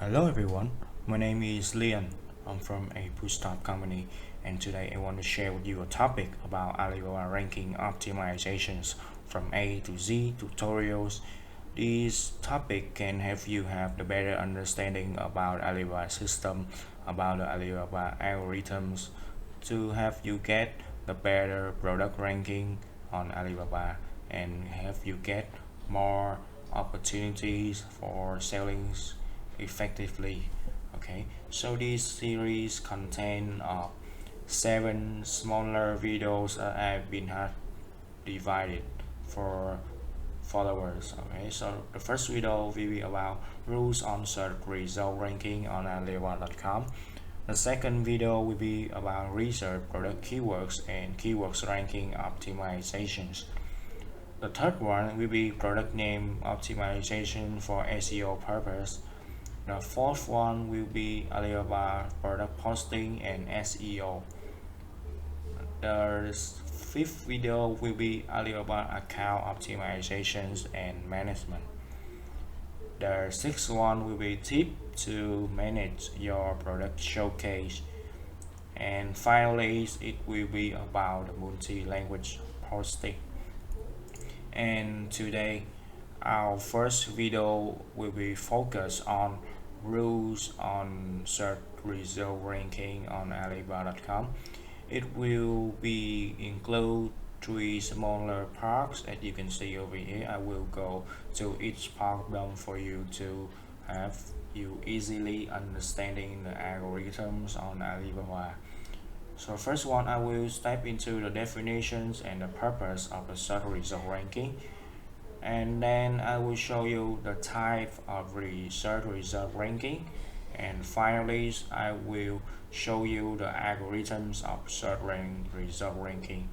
Hello everyone, my name is Leon. I'm from Apushtop company, and today I want to share with you a topic about Alibaba ranking optimizations from A to Z tutorials. This topic can help you have the better understanding about Alibaba system, about the Alibaba algorithms to help you get the better product ranking on Alibaba and help you get more opportunities for selling effectively. Okay, so this series contain 7 smaller videos have been divided for followers. Okay, so the first video will be about rules on search result ranking on Alibaba.com. The second video will be about research product keywords and keywords ranking optimizations. The third one will be product name optimization for SEO purpose. The fourth one will be Alibaba product posting and SEO. The fifth video will be Alibaba account optimizations and management. The sixth one will be tip to manage your product showcase. And finally, it will be about the multi-language posting. And today, our first video will be focused on rules on search result ranking on Alibaba.com. It will be include 3 smaller parts as you can see over here. I will go to each part of them for you to have you easily understanding the algorithms on Alibaba. So first one, I will step into the definitions and the purpose of the search result ranking, and then I will show you the type of search result ranking, and finally I will show you the algorithms of search result ranking.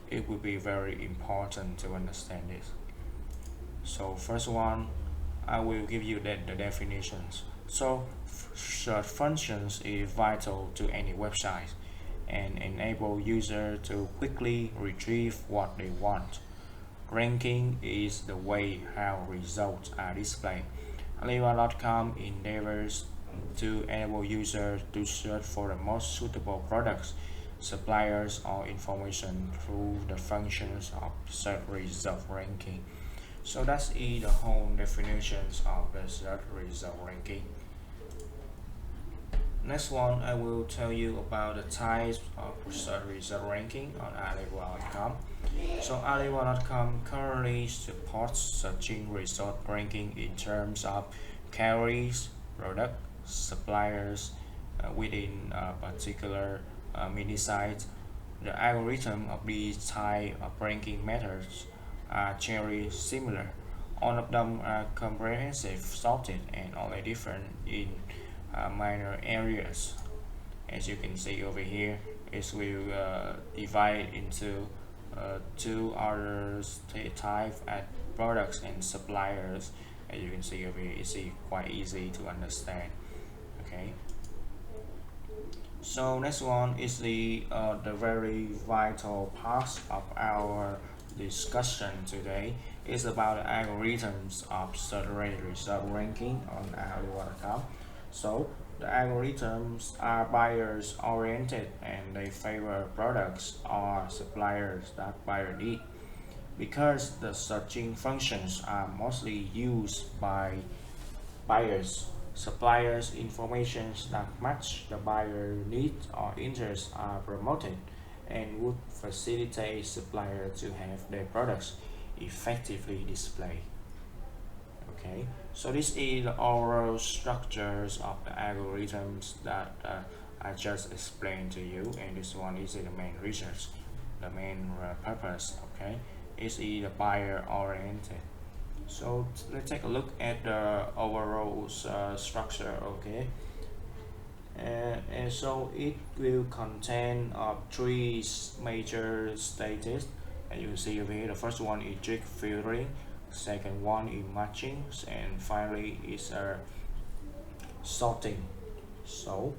It will be very important to understand this. So first one, I will give you the definitions. So search functions is vital to any website and enable users to quickly retrieve what they want. Ranking is the way how results are displayed. Alibaba.com endeavors to enable users to search for the most suitable products, suppliers, or information through the functions of search result ranking. So that's the whole definitions of the search result ranking. Next one, I will tell you about the types of search result ranking on Alibaba.com. So Alibaba.com currently supports searching result ranking in terms of categories, product, suppliers within a particular mini site. The algorithm of these type of ranking methods are generally similar. All of them are comprehensive, sorted, and only different in minor areas. As you can see over here, it will divide into 2 other types at products and suppliers. As you can see over here, it's quite easy to understand. Okay. So next one is the very vital part of our discussion today. Is about the algorithms of search result ranking on Alibaba.com. So the algorithms are buyers oriented and they favor products or suppliers that buyer need. Because the searching functions are mostly used by buyers, suppliers, information that match the buyer needs or interests are promoted and would facilitate suppliers to have their products effectively displayed. Okay, so this is the overall structures of the algorithms that I just explained to you, and this one is the main research, the main purpose. Okay, is the buyer oriented. So let's take a look at the overall structure. Okay, and so it will contain 3 major stages, and you see over here. The first one is strict filtering, second one is matching, and finally is sorting. So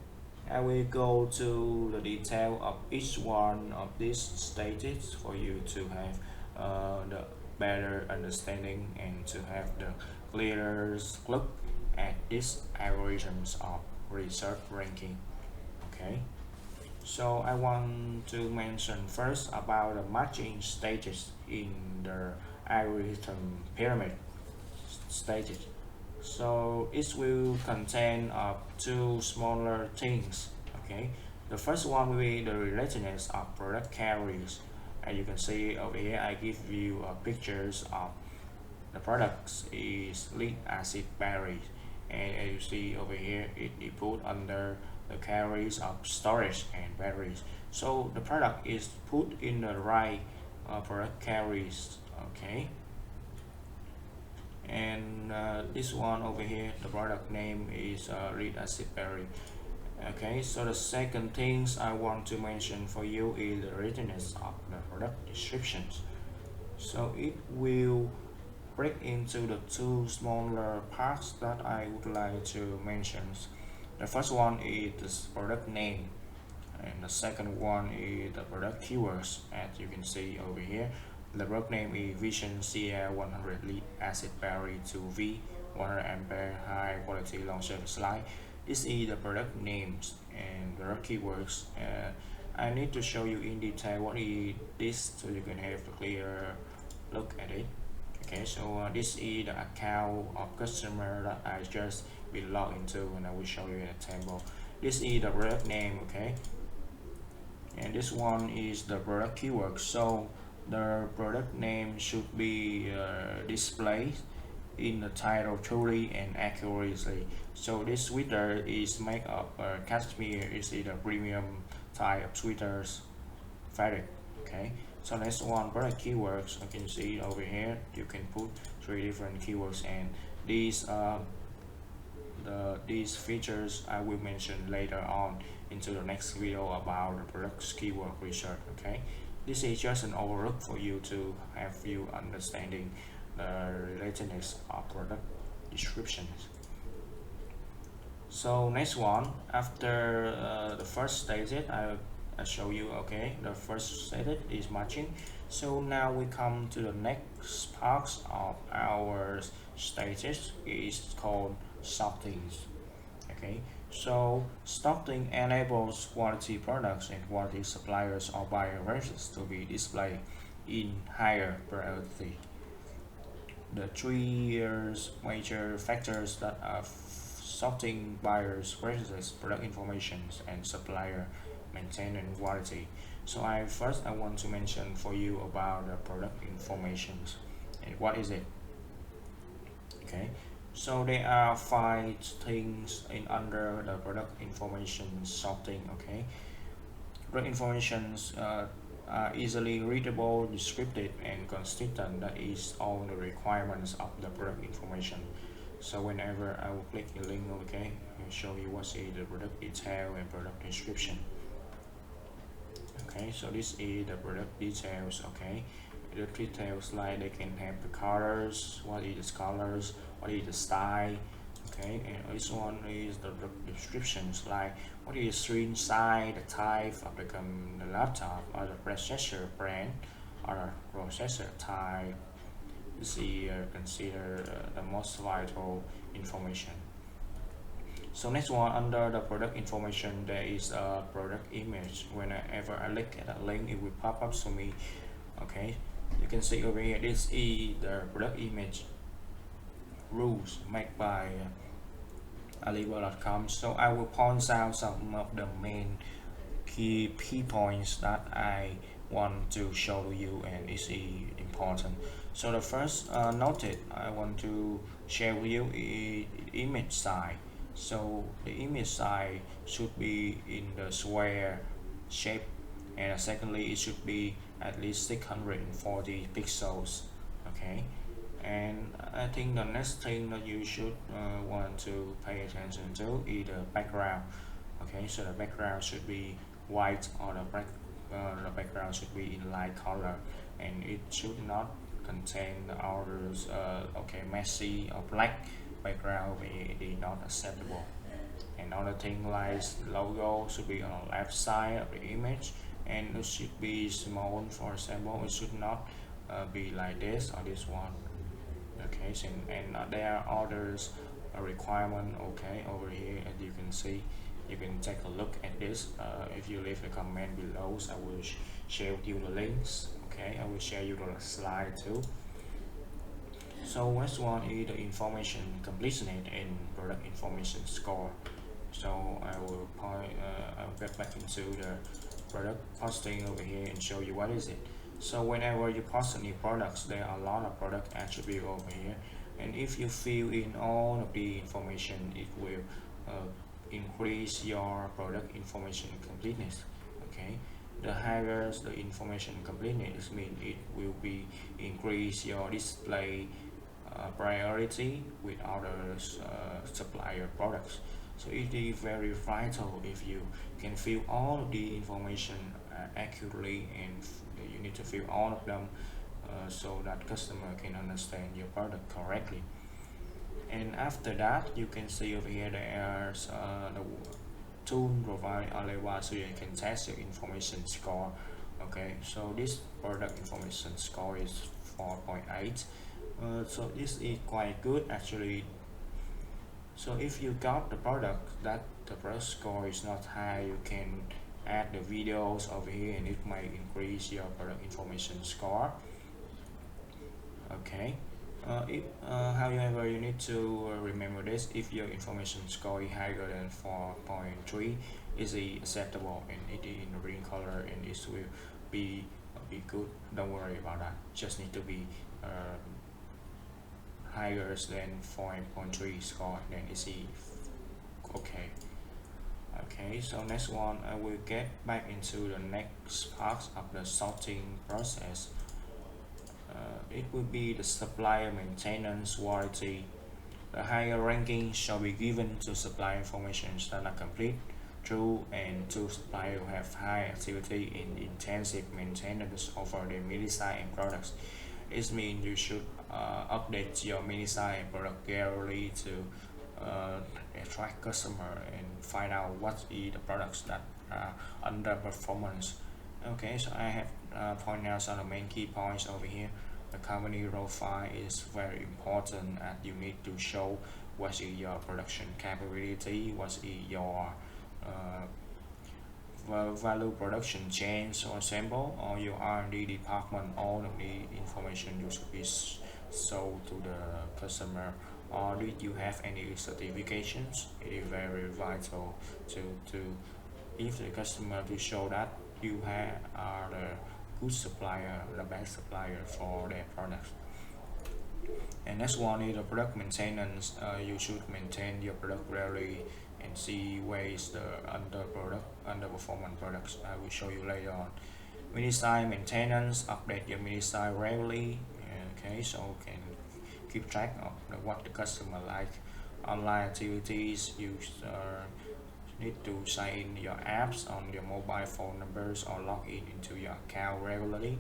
I will go to the detail of each one of these stages for you to have the better understanding and to have the clearer look at these algorithms of research ranking. Okay, so I want to mention first about the matching stages in the algorithm pyramid stages. So it will contain two smaller things. Okay, the first one will be the relatedness of product categories. As you can see over here, I give you pictures of the products is lead acid batteries, and as you see over here, it is put under the categories of storage and batteries. So the product is put in the right product categories. Okay, and this one over here, the product name is lead acid battery. Okay, so the second things I want to mention for you is the readiness of the product descriptions. So it will break into the two smaller parts that I would like to mention. The first one is the product name, and the second one is the product keywords. As you can see over here, the product name is Vision CL100 lead acid battery 2V 100 ampere high quality long service life. This is the product names and the keywords. I need to show you in detail what is this so you can have a clear look at it. Okay, so this is the account of customer that I just been logged into, and I will show you an example. This is the product name, okay, and this one is the product keyword. So the product name should be displayed in the title truly and accurately. So this sweater is made of cashmere. Is the premium type of sweaters fabric. Okay, so next one, product keywords. You can see over here you can put 3 different keywords, and these these features I will mention later on into the next video about the product keyword research. Okay, this is just an overlook for you to have you understanding the relatedness of product descriptions. So next one, after the first stage I show you, okay, the first stage is matching. So now we come to the next part of our stages, is called sorting. Okay, so sorting enables quality products and quality suppliers or buyer versions to be displayed in higher priority. The three major factors that are sorting buyers versus product information and supplier maintenance quality. So I want to mention for you about the product information and what is it. Okay, so there are 5 things in under the product information sorting. Okay, product informations are easily readable, descriptive, and consistent. That is all the requirements of the product information. So whenever I will click the link, okay, I'll show you what's the product detail and product description. Okay, so this is the product details. Okay, the details like they can have the colors, what is the colors, what is the style. Okay, and this one is the descriptions like what is the screen size, the type of the laptop, or the processor brand, or the processor type. This is considered the most vital information. So next one, under the product information, there is a product image. Whenever I look at a link, it will pop up to me. Okay, you can see over here, this is the product image rules made by Alibaba.com. So I will point out some of the main key points that I want to show to you, and is important. So the first noted I want to share with you is image size. So the image size should be in the square shape, and secondly it should be at least 640 pixels. Okay, and I think the next thing that you should want to pay attention to is the background. Okay, so the background should be white, or the background should be in light color, and it should not contain the others messy or black background. It is not acceptable. Another thing like logo should be on the left side of the image, and it should be small. For example, it should not be like this or this one. Okay, so, and there are others a requirement. Okay, over here, as you can see, you can take a look at this. If you leave a comment below, I will share with you the links. Okay, I will share you the slide too. So next one is the information completeness and product information score. So I'll get back into the product posting over here and show you what is it. So whenever you post a new products, there are a lot of product attribute over here, and if you fill in all of the information, it will increase your product information completeness. Okay, the higher the information completeness means it will be increase your display priority with other supplier products. So it is very vital if you can fill all of the information accurately, and you need to fill all of them so that customer can understand your product correctly. And after that, you can see over here there's the tool provided Alibaba, so you can test your information score. Okay, so this product information score is 4.8. So this is quite good actually. So if you got the product that the product score is not high, you can add the videos over here and it might increase your product information score. Okay, however, you need to remember this: if your information score is higher than 4.3, is acceptable and it is in green color and it will be good. Don't worry about that. Just need to be higher than 4.3 score, then it's okay. Okay, so next one, I will get back into the next part of the sorting process. It will be the supplier maintenance warranty. The higher ranking shall be given to supplier information that are complete, true, and to suppliers who have high activity in intensive maintenance over their mini-site and products. It means you should update your mini-site and product regularly to attract customer and find out what is the products that are under performance. Okay, so I have pointed out some of the main key points over here. The company profile is very important, and you need to show what is your production capability, what is your value production chain, for example, or your R&D department. All of the information you should be sold to the customer. Or do you have any certifications? It is very vital to if the customer to show that you are the good supplier, the best supplier for their products. And next one is the product maintenance. You should maintain your product regularly and see where is the underperforming products. I will show you later on. Mini-site maintenance, update your mini-site regularly. Okay, so you can keep track of what the customer like. Online activities, you need to sign in your apps on your mobile phone numbers or log in into your account regularly.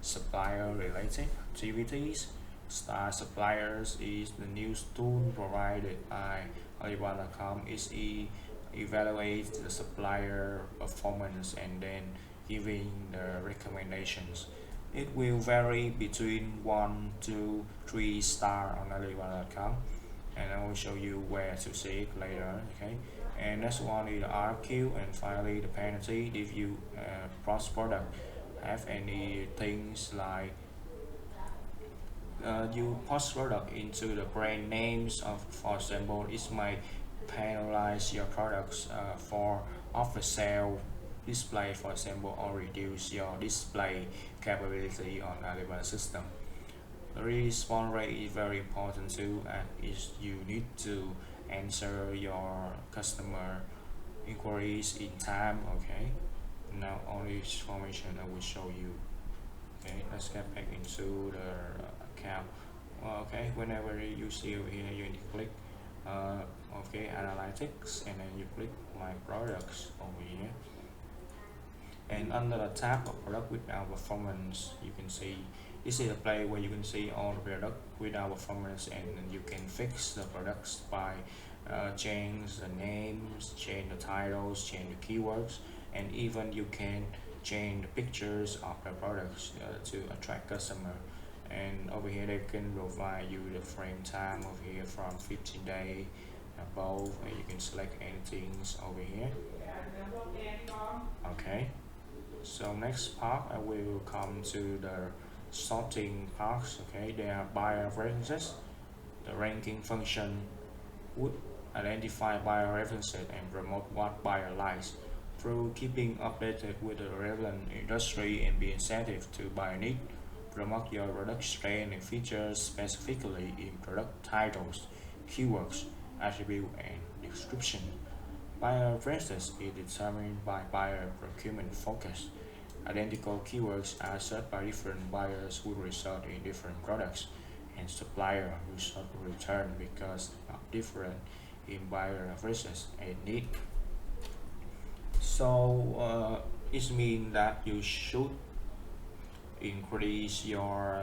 Supplier related activities. Star Suppliers is the news tool provided by Alibaba.com. It evaluates the supplier performance and then giving the recommendations. It will vary between 1 to 3 star on Alibaba.com, and I will show you where to see it later. Okay, and next one is the RQ, and finally the penalty. If you cross product have any things like you post product into the brand names of, for example, it might penalize your products for off the sale display, for example, or reduce your display capability on Alibaba system. The response rate is very important too, and is you need to answer your customer inquiries in time. Okay, now all this information I will show you. Okay, let's get back into the account. Okay, whenever you see over here, you need to click okay, analytics, and then you click my products over here, and under the tab of product without performance, you can see this is a place where you can see all the product without performance, and you can fix the products by change the names, change the titles, change the keywords, and even you can change the pictures of the products to attract customer. and over here they can provide you the frame time over here from 15 day above, and you can select anything over here. Okay, so next part I will come to the sorting parts. Okay, there are buyer references. The ranking function would identify buyer references and promote what buyer likes through keeping updated with the relevant industry and be incentive to buyer need. Promote your product strength and features specifically in product titles, keywords, attribute, and description. Buyer preferences is determined by buyer procurement focus. Identical keywords are searched by different buyers who result in different products, and supplier result return because of different in buyer preferences and need. So it means that you should increase your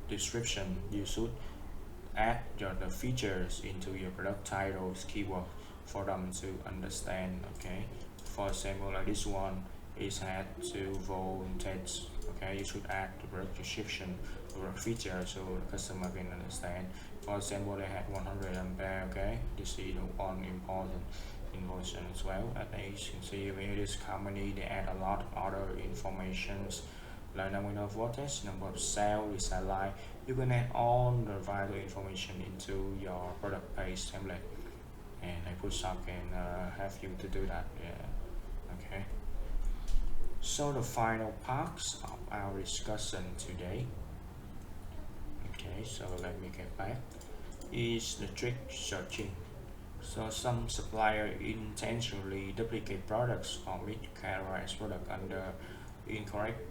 description. You should add the features into your product titles keyword for them to understand. Okay, for example, like this one is had to voltage. Okay, you should add the product description or feature so the customer can understand. For example, they had 100 ampere. Okay, this is the one important information as well. As you can see over here, this company they add a lot of other informations like nominal voltage, number of cell, design line. You can add all the vital information into your product page template, and Apushtop can have you to do that. Yeah. Okay. So the final parts of our discussion today. Okay, so let me get back. Is the trick searching. So some supplier intentionally duplicate products or miscategorize product under incorrect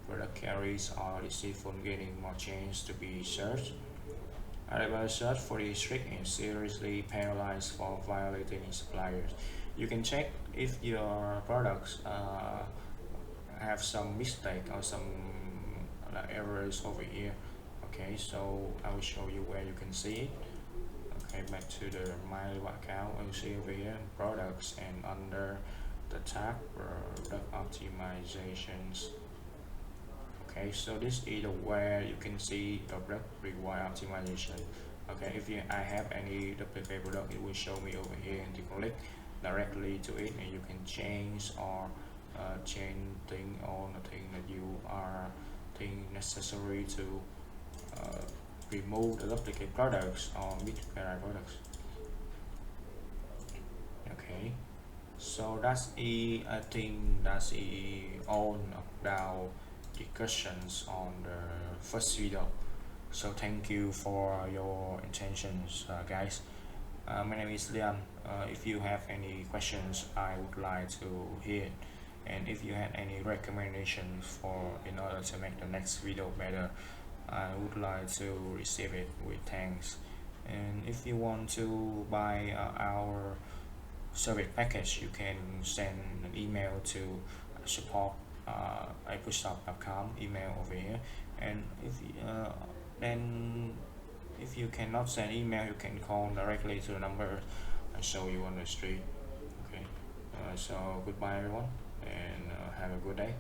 product carries or receive from getting more chance to be searched. Alibaba search for the strict and seriously penalized for violating suppliers. You can check if your products have some mistake or some errors over here. Okay, so I will show you where you can see it. Okay, back to the my account, you see over here products and under the tab product optimizations. Okay, so this is where you can see the product require optimization. Okay, if I have any duplicate product, it will show me over here, and you click directly to it, and you can change or change thing on the thing that you are think necessary to remove the duplicate products or miscategorize products. Okay, so that's I think that's all about discussions on the first video. So thank you for your intentions, guys. My name is Liam. If you have any questions, I would like to hear it. And if you have any recommendations for in order to make the next video better, I would like to receive it with thanks. And if you want to buy our service package, you can send an email to support apushtop.com email over here. And if you cannot send email, you can call directly to the number I show you on the street. Okay, so goodbye everyone, and have a good day.